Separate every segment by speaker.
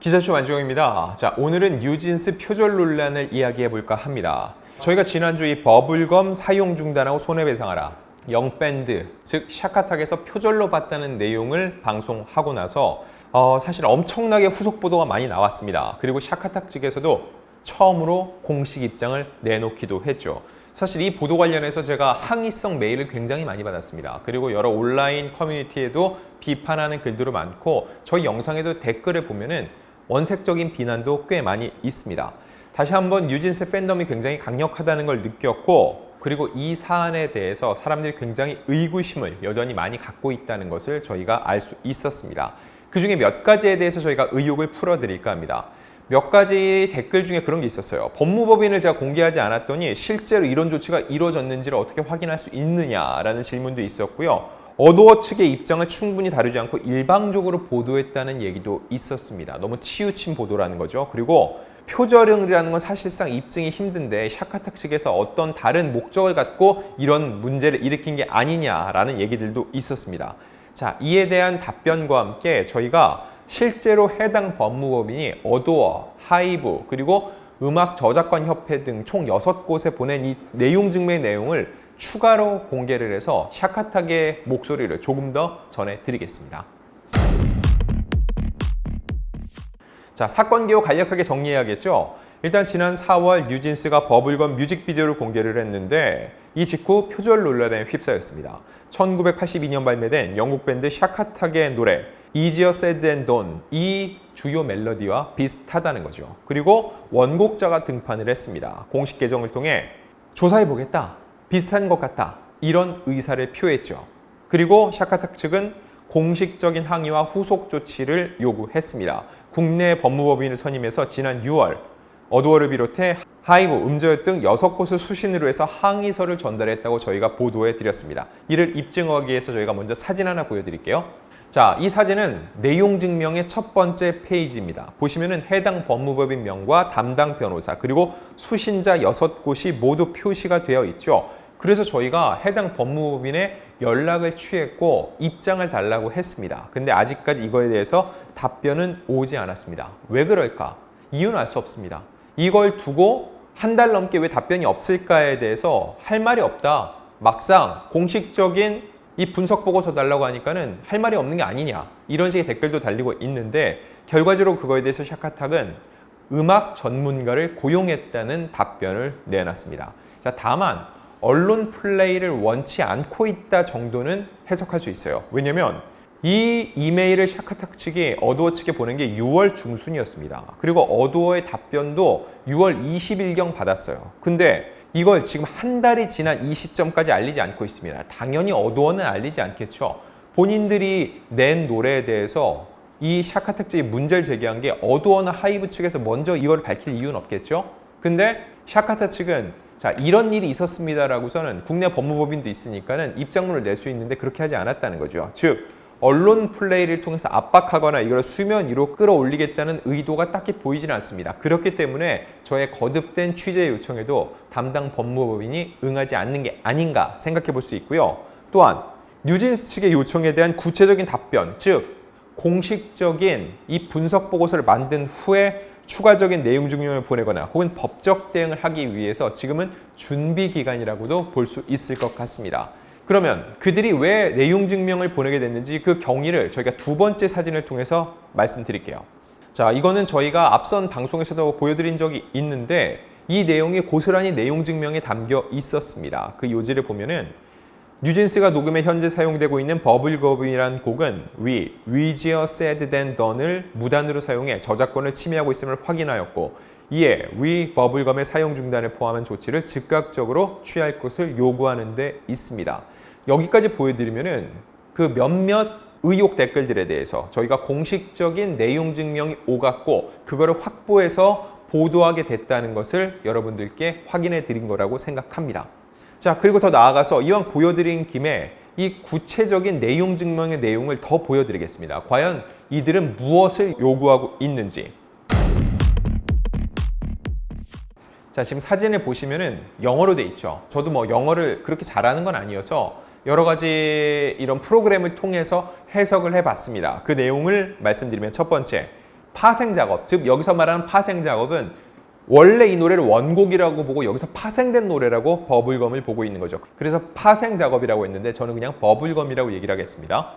Speaker 1: 기자쇼 안주영입니다. 자, 오늘은 뉴진스 표절 논란을 이야기해 볼까 합니다. 저희가 지난주 이 버블검 사용 중단하고 손해배상하라, 영밴드, 즉 샤카탁에서 표절로 봤다는 내용을 방송하고 나서 사실 엄청나게 후속 보도가 많이 나왔습니다. 그리고 샤카탁 측에서도 처음으로 공식 입장을 내놓기도 했죠. 사실 이 보도 관련해서 제가 항의성 메일을 굉장히 많이 받았습니다. 그리고 여러 온라인 커뮤니티에도 비판하는 글들도 많고 저희 영상에도 댓글을 보면은 원색적인 비난도 꽤 많이 있습니다. 다시 한번 뉴진스 팬덤이 굉장히 강력하다는 걸 느꼈고, 그리고 이 사안에 대해서 사람들이 굉장히 의구심을 여전히 많이 갖고 있다는 것을 저희가 알 수 있었습니다. 그 중에 몇 가지에 대해서 저희가 의혹을 풀어드릴까 합니다. 몇 가지 댓글 중에 그런 게 있었어요. 법무법인을 제가 공개하지 않았더니 실제로 이런 조치가 이루어졌는지를 어떻게 확인할 수 있느냐라는 질문도 있었고요. 어도어 측의 입장을 충분히 다루지 않고 일방적으로 보도했다는 얘기도 있었습니다. 너무 치우친 보도라는 거죠. 그리고 표절이라는 건 사실상 입증이 힘든데 샤카탁 측에서 어떤 다른 목적을 갖고 이런 문제를 일으킨 게 아니냐라는 얘기들도 있었습니다. 자, 이에 대한 답변과 함께 저희가 실제로 해당 법무법인이 어도어, 하이브, 그리고 음악저작권협회 등 총 6곳에 보낸 이 내용 증명의 내용을 추가로 공개를 해서 샤카탁의 목소리를 조금 더 전해드리겠습니다. 자, 사건 기호 간략하게 정리해야겠죠. 일단 지난 4월 뉴진스가 버블검 뮤직비디오를 공개를 했는데 이 직후 표절 논란에 휩싸였습니다. 1982년 발매된 영국 밴드 샤카탁의 노래 Easier Said Than Done, 이 주요 멜로디와 비슷하다는 거죠. 그리고 원곡자가 등판을 했습니다. 공식 계정을 통해 조사해보겠다, 비슷한 것 같다, 이런 의사를 표했죠. 그리고 샤카탁 측은 공식적인 항의와 후속 조치를 요구했습니다. 국내 법무법인을 선임해서 지난 6월 어도어를 비롯해 하이브, 음저역 등 6곳을 수신으로 해서 항의서를 전달했다고 저희가 보도해 드렸습니다. 이를 입증하기 위해서 저희가 먼저 사진 하나 보여드릴게요. 자, 이 사진은 내용 증명의 첫 번째 페이지입니다. 보시면은 해당 법무법인 명과 담당 변호사 그리고 수신자 6곳이 모두 표시가 되어 있죠. 그래서 저희가 해당 법무법인에 연락을 취했고 입장을 달라고 했습니다. 근데 아직까지 이거에 대해서 답변은 오지 않았습니다. 왜 그럴까? 이유는 알 수 없습니다. 이걸 두고 한 달 넘게 왜 답변이 없을까에 대해서 할 말이 없다. 막상 공식적인 이 분석 보고서 달라고 하니까는 할 말이 없는 게 아니냐, 이런 식의 댓글도 달리고 있는데 결과적으로 그거에 대해서 샤카탁은 음악 전문가를 고용했다는 답변을 내놨습니다. 자, 다만 언론 플레이를 원치 않고 있다 정도는 해석할 수 있어요. 왜냐면 이 이메일을 샤카탁 측이 어도어 측에 보낸 게 6월 중순이었습니다. 그리고 어도어의 답변도 6월 20일경 받았어요. 근데 이걸 지금 한 달이 지난 이 시점까지 알리지 않고 있습니다. 당연히 어도어는 알리지 않겠죠. 본인들이 낸 노래에 대해서 이 샤카탁 측이 문제를 제기한 게 어도어나 하이브 측에서 먼저 이걸 밝힐 이유는 없겠죠. 근데 샤카탁 측은 자, 이런 일이 있었습니다라고서는 국내 법무법인도 있으니까는 입장문을 낼 수 있는데 그렇게 하지 않았다는 거죠. 즉 언론 플레이를 통해서 압박하거나 이걸 수면 위로 끌어올리겠다는 의도가 딱히 보이지는 않습니다. 그렇기 때문에 저의 거듭된 취재 요청에도 담당 법무법인이 응하지 않는 게 아닌가 생각해 볼 수 있고요. 또한 뉴진스 측의 요청에 대한 구체적인 답변, 즉 공식적인 이 분석 보고서를 만든 후에 추가적인 내용 증명을 보내거나 혹은 법적 대응을 하기 위해서 지금은 준비 기간이라고도 볼 수 있을 것 같습니다. 그러면 그들이 왜 내용 증명을 보내게 됐는지 그 경위를 저희가 두 번째 사진을 통해서 말씀드릴게요. 자, 이거는 저희가 앞선 방송에서도 보여드린 적이 있는데 이 내용이 고스란히 내용 증명에 담겨 있었습니다. 그 요지를 보면은 뉴진스가 녹음에 현재 사용되고 있는 버블검이라는 곡은 Easier Said Than Done을 무단으로 사용해 저작권을 침해하고 있음을 확인하였고 이에 버블검의 사용 중단을 포함한 조치를 즉각적으로 취할 것을 요구하는 데 있습니다. 여기까지 보여드리면은 그 몇몇 의혹 댓글들에 대해서 저희가 공식적인 내용 증명이 오갔고 그거를 확보해서 보도하게 됐다는 것을 여러분들께 확인해 드린 거라고 생각합니다. 자, 그리고 더 나아가서 이왕 보여드린 김에 이 구체적인 내용 증명의 내용을 더 보여드리겠습니다. 과연 이들은 무엇을 요구하고 있는지. 자, 지금 사진을 보시면은 영어로 돼 있죠. 저도 뭐 영어를 그렇게 잘하는 건 아니어서 여러 가지 이런 프로그램을 통해서 해석을 해봤습니다. 그 내용을 말씀드리면 첫 번째, 파생 작업, 즉 여기서 말하는 파생 작업은 원래 이 노래를 원곡이라고 보고 여기서 파생된 노래라고 버블검을 보고 있는 거죠. 그래서 파생 작업이라고 했는데 저는 그냥 버블검이라고 얘기를 하겠습니다.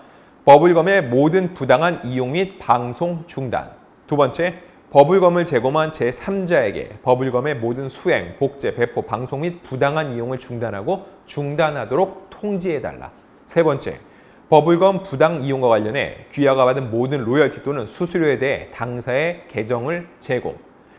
Speaker 1: 버블검의 모든 부당한 이용 및 방송 중단. 두 번째, 버블검을 제공한 제3자에게 버블검의 모든 수행, 복제, 배포, 방송 및 부당한 이용을 중단하고 중단하도록 통지해달라. 세 번째, 버블검 부당 이용과 관련해 귀하가 받은 모든 로열티 또는 수수료에 대해 당사에 계정을 제공.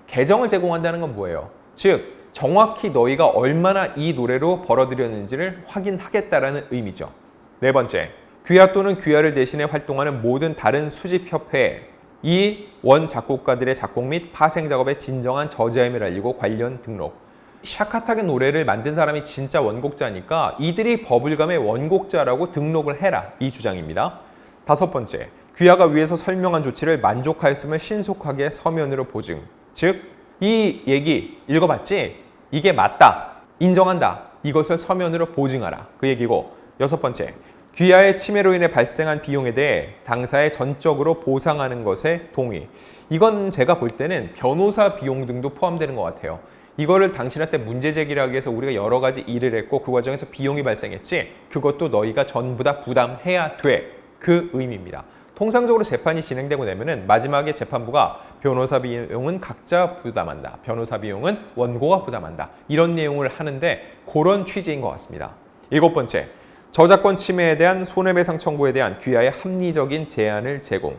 Speaker 1: 계정을 제공한다는 건 뭐예요? 즉, 정확히 너희가 얼마나 이 노래로 벌어들였는지를 확인하겠다라는 의미죠. 네 번째, 귀하 또는 귀하를 대신해 활동하는 모든 다른 수집협회에 이 원 작곡가들의 작곡 및 파생 작업의 진정한 저자임을 알리고 관련 등록. 샤카탁의 노래를 만든 사람이 진짜 원곡자니까 이들이 버블검의 원곡자라고 등록을 해라, 이 주장입니다. 다섯 번째, 귀하가 위에서 설명한 조치를 만족하였음을 신속하게 서면으로 보증. 즉, 이 얘기 읽어봤지? 이게 맞다, 인정한다, 이것을 서면으로 보증하라, 그 얘기고. 여섯 번째, 귀하의 침해로 인해 발생한 비용에 대해 당사에 전적으로 보상하는 것에 동의. 이건 제가 볼 때는 변호사 비용 등도 포함되는 것 같아요. 이거를 당신한테 문제 제기를 하기 위해서 우리가 여러 가지 일을 했고 그 과정에서 비용이 발생했지, 그것도 너희가 전부 다 부담해야 돼, 그 의미입니다. 통상적으로 재판이 진행되고 나면은 마지막에 재판부가 변호사 비용은 각자 부담한다, 변호사 비용은 원고가 부담한다, 이런 내용을 하는데 그런 취지인 것 같습니다. 일곱 번째, 저작권 침해에 대한 손해배상 청구에 대한 귀하의 합리적인 제안을 제공.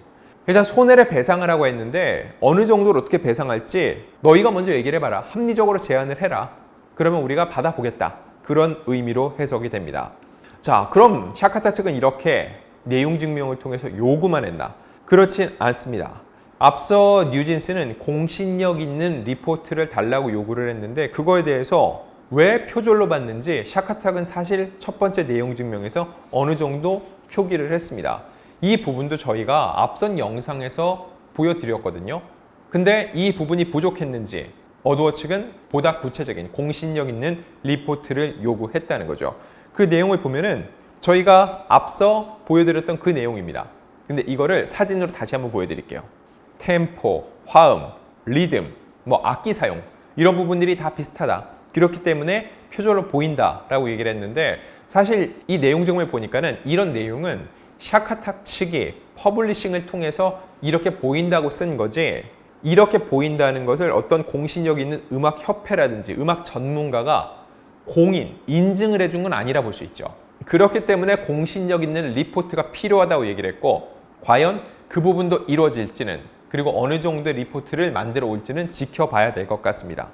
Speaker 1: 일단 손해를 배상을 하고 했는데 어느 정도로 어떻게 배상할지 너희가 먼저 얘기를 해봐라, 합리적으로 제안을 해라, 그러면 우리가 받아보겠다, 그런 의미로 해석이 됩니다. 자, 그럼 샤카타 측은 이렇게 내용 증명을 통해서 요구만 했나? 그렇진 않습니다. 앞서 뉴진스는 공신력 있는 리포트를 달라고 요구를 했는데 그거에 대해서 왜 표절로 받는지 샤카탁은 사실 첫 번째 내용 증명에서 어느 정도 표기를 했습니다. 이 부분도 저희가 앞선 영상에서 보여드렸거든요. 근데 이 부분이 부족했는지 어두어 측은 보다 구체적인 공신력 있는 리포트를 요구했다는 거죠. 그 내용을 보면은 저희가 앞서 보여드렸던 그 내용입니다. 근데 이거를 사진으로 다시 한번 보여드릴게요. 템포, 화음, 리듬, 악기 사용, 이런 부분들이 다 비슷하다, 그렇기 때문에 표절로 보인다라고 얘기를 했는데 사실 이 내용 증명을 보니까는 이런 내용은 샤카탁 측이 퍼블리싱을 통해서 이렇게 보인다고 쓴 거지, 이렇게 보인다는 것을 어떤 공신력 있는 음악협회라든지 음악 전문가가 공인, 인증을 해준 건 아니라 볼 수 있죠. 그렇기 때문에 공신력 있는 리포트가 필요하다고 얘기를 했고, 과연 그 부분도 이루어질지는, 그리고 어느 정도의 리포트를 만들어 올지는 지켜봐야 될 것 같습니다.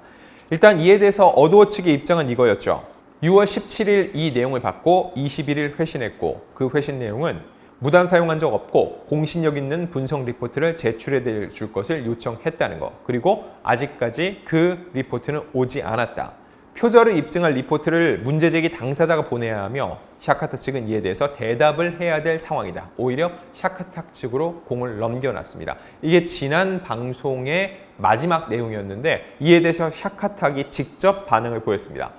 Speaker 1: 일단 이에 대해서 어두어 측의 입장은 이거였죠. 6월 17일 이 내용을 받고 21일 회신했고 그 회신 내용은 무단 사용한 적 없고 공신력 있는 분석 리포트를 제출해 줄 것을 요청했다는 거, 그리고 아직까지 그 리포트는 오지 않았다. 표절을 입증할 리포트를 문제제기 당사자가 보내야 하며 샤카타 측은 이에 대해서 대답을 해야 될 상황이다. 오히려 샤카타 측으로 공을 넘겨놨습니다. 이게 지난 방송의 마지막 내용이었는데 이에 대해서 샤카탁이 직접 반응을 보였습니다.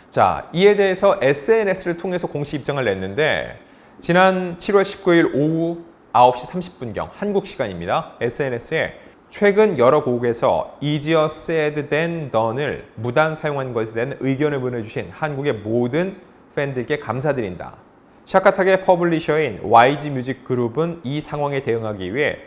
Speaker 1: 자, 이에 대해서 SNS를 통해서 공식 입장을 냈는데 지난 7월 19일 오후 9시 30분경 한국 시간입니다. SNS에 최근 여러 곡에서 Easier Said Than Done을 무단 사용한 것에 대한 의견을 보내주신 한국의 모든 팬들께 감사드린다. 샤카탁의 퍼블리셔인 YG 뮤직 그룹은 이 상황에 대응하기 위해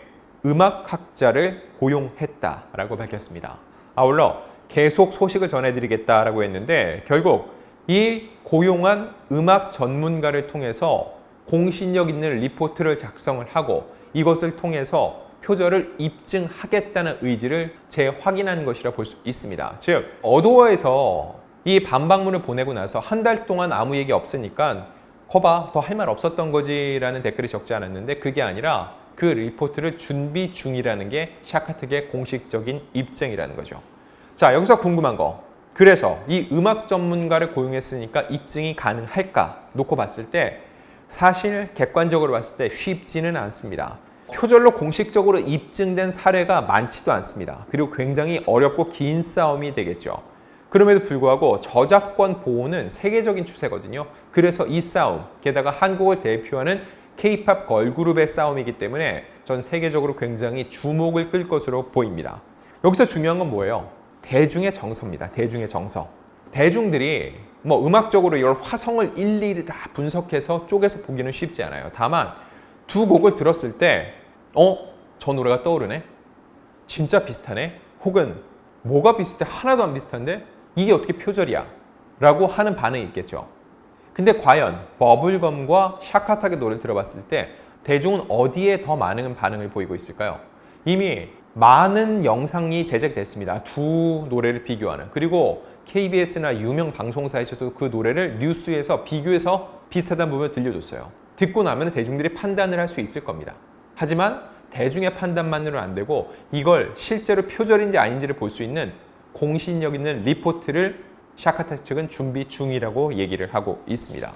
Speaker 1: 음악학자를 고용했다라고 밝혔습니다. 아울러 계속 소식을 전해드리겠다라고 했는데 결국 이 고용한 음악 전문가를 통해서 공신력 있는 리포트를 작성을 하고 이것을 통해서 표절을 입증하겠다는 의지를 재확인한 것이라 볼 수 있습니다. 즉, 어도어에서 이 반박문을 보내고 나서 한 달 동안 아무 얘기 없으니까 거봐, 더 할 말 없었던 거지라는 댓글이 적지 않았는데 그게 아니라 그 리포트를 준비 중이라는 게 샤카탁의 공식적인 입증이라는 거죠. 자, 여기서 궁금한 거. 그래서 이 음악 전문가를 고용했으니까 입증이 가능할까 놓고 봤을 때 사실 객관적으로 봤을 때 쉽지는 않습니다. 표절로 공식적으로 입증된 사례가 많지도 않습니다. 그리고 굉장히 어렵고 긴 싸움이 되겠죠. 그럼에도 불구하고 저작권 보호는 세계적인 추세거든요. 그래서 이 싸움, 게다가 한국을 대표하는 K-팝 걸그룹의 싸움이기 때문에 전 세계적으로 굉장히 주목을 끌 것으로 보입니다. 여기서 중요한 건 뭐예요? 대중의 정서입니다. 대중의 정서. 대중들이 뭐 음악적으로 이걸 화성을 일일이 다 분석해서 쪼개서 보기는 쉽지 않아요. 다만 두 곡을 들었을 때 저 노래가 떠오르네? 진짜 비슷하네? 혹은 뭐가 비슷해? 하나도 안 비슷한데? 이게 어떻게 표절이야? 라고 하는 반응이 있겠죠. 근데 과연 버블검과 샤카타의 노래를 들어봤을 때 대중은 어디에 더 많은 반응을 보이고 있을까요? 이미 많은 영상이 제작됐습니다. 두 노래를 비교하는. 그리고 KBS나 유명 방송사에서도 그 노래를 뉴스에서 비교해서 비슷하다는 부분을 들려줬어요. 듣고 나면 대중들이 판단을 할 수 있을 겁니다. 하지만 대중의 판단만으로는 안 되고 이걸 실제로 표절인지 아닌지를 볼 수 있는 공신력 있는 리포트를 샤카타 측은 준비 중이라고 얘기를 하고 있습니다.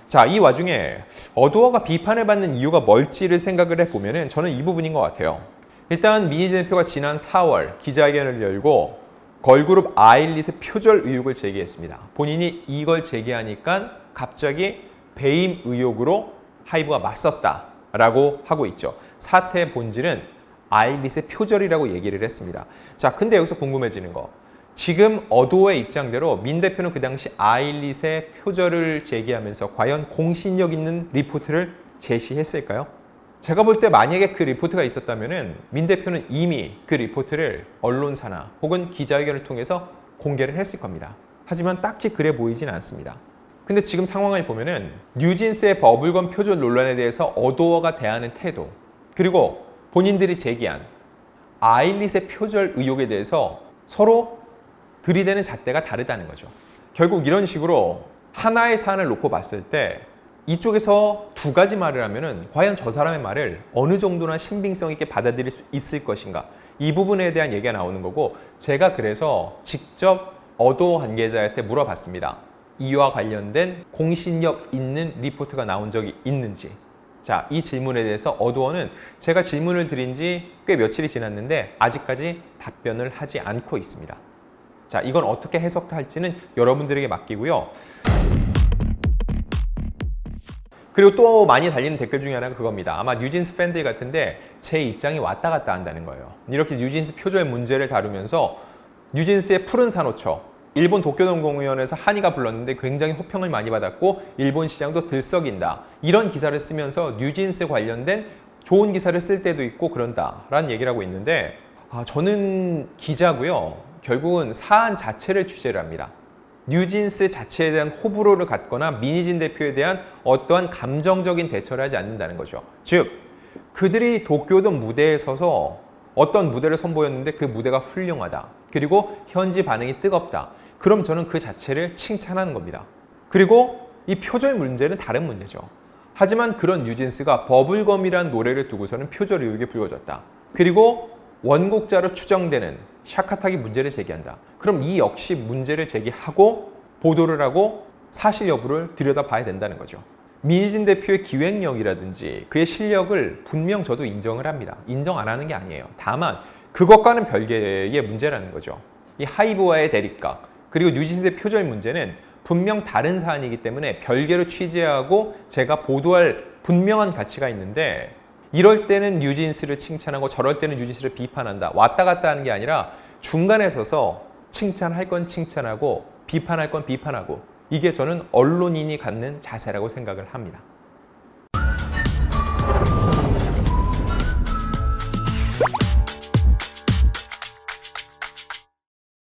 Speaker 1: 자, 이 와중에 어도어가 비판을 받는 이유가 뭘지를 생각을 해보면 저는 이 부분인 것 같아요. 일단 미니진 대표가 지난 4월 기자회견을 열고 걸그룹 아일릿의 표절 의혹을 제기했습니다. 본인이 이걸 제기하니까 갑자기 배임 의혹으로 하이브가 맞섰다라고 하고 있죠. 사태의 본질은 아일릿의 표절이라고 얘기를 했습니다. 자, 근데 여기서 궁금해지는 거. 지금 어도어의 입장대로 민 대표는 그 당시 아일릿의 표절을 제기하면서 과연 공신력 있는 리포트를 제시했을까요? 제가 볼 때 만약에 그 리포트가 있었다면 민 대표는 이미 그 리포트를 언론사나 혹은 기자회견을 통해서 공개를 했을 겁니다. 하지만 딱히 그래 보이진 않습니다. 근데 지금 상황을 보면은 뉴진스의 버블검 표절 논란에 대해서 어도어가 대하는 태도, 그리고 본인들이 제기한 아일릿의 표절 의혹에 대해서 서로 들이대는 잣대가 다르다는 거죠. 결국 이런 식으로 하나의 사안을 놓고 봤을 때 이쪽에서 두 가지 말을 하면은 과연 저 사람의 말을 어느 정도나 신빙성 있게 받아들일 수 있을 것인가, 이 부분에 대한 얘기가 나오는 거고, 제가 그래서 직접 어도어 관계자한테 물어봤습니다. 이와 관련된 공신력 있는 리포트가 나온 적이 있는지. 자, 이 질문에 대해서 어도어는 제가 질문을 드린 지 꽤 며칠이 지났는데 아직까지 답변을 하지 않고 있습니다. 자, 이건 어떻게 해석할지는 여러분들에게 맡기고요. 그리고 또 많이 달리는 댓글 중에 하나가 그겁니다. 아마 뉴진스 팬들 같은데 제 입장이 왔다 갔다 한다는 거예요. 이렇게 뉴진스 표절 문제를 다루면서 뉴진스의 푸른 산호초, 일본 도쿄동공연에서 한이가 불렀는데 굉장히 호평을 많이 받았고 일본 시장도 들썩인다. 이런 기사를 쓰면서 뉴진스 관련된 좋은 기사를 쓸 때도 있고 그런다라는 얘기를 하고 있는데, 저는 기자고요. 결국은 사안 자체를 취재를 합니다. 뉴진스 자체에 대한 호불호를 갖거나 미니진 대표에 대한 어떠한 감정적인 대처를 하지 않는다는 거죠. 즉, 그들이 도쿄돔 무대에 서서 어떤 무대를 선보였는데 그 무대가 훌륭하다. 그리고 현지 반응이 뜨겁다. 그럼 저는 그 자체를 칭찬하는 겁니다. 그리고 이 표절 문제는 다른 문제죠. 하지만 그런 뉴진스가 버블검이라는 노래를 두고서는 표절 의혹이 불거졌다. 그리고 원곡자로 추정되는 샤카타기 문제를 제기한다. 그럼 이 역시 문제를 제기하고 보도를 하고 사실 여부를 들여다봐야 된다는 거죠. 미니진 대표의 기획력이라든지 그의 실력을 분명 저도 인정을 합니다. 인정 안 하는 게 아니에요. 다만 그것과는 별개의 문제라는 거죠. 이 하이브와의 대립각, 그리고 뉴진스의 표절 문제는 분명 다른 사안이기 때문에 별개로 취재하고 제가 보도할 분명한 가치가 있는데, 이럴 때는 뉴진스를 칭찬하고 저럴 때는 뉴진스를 비판한다. 왔다 갔다 하는 게 아니라 중간에 서서 칭찬할 건 칭찬하고 비판할 건 비판하고, 이게 저는 언론인이 갖는 자세라고 생각을 합니다.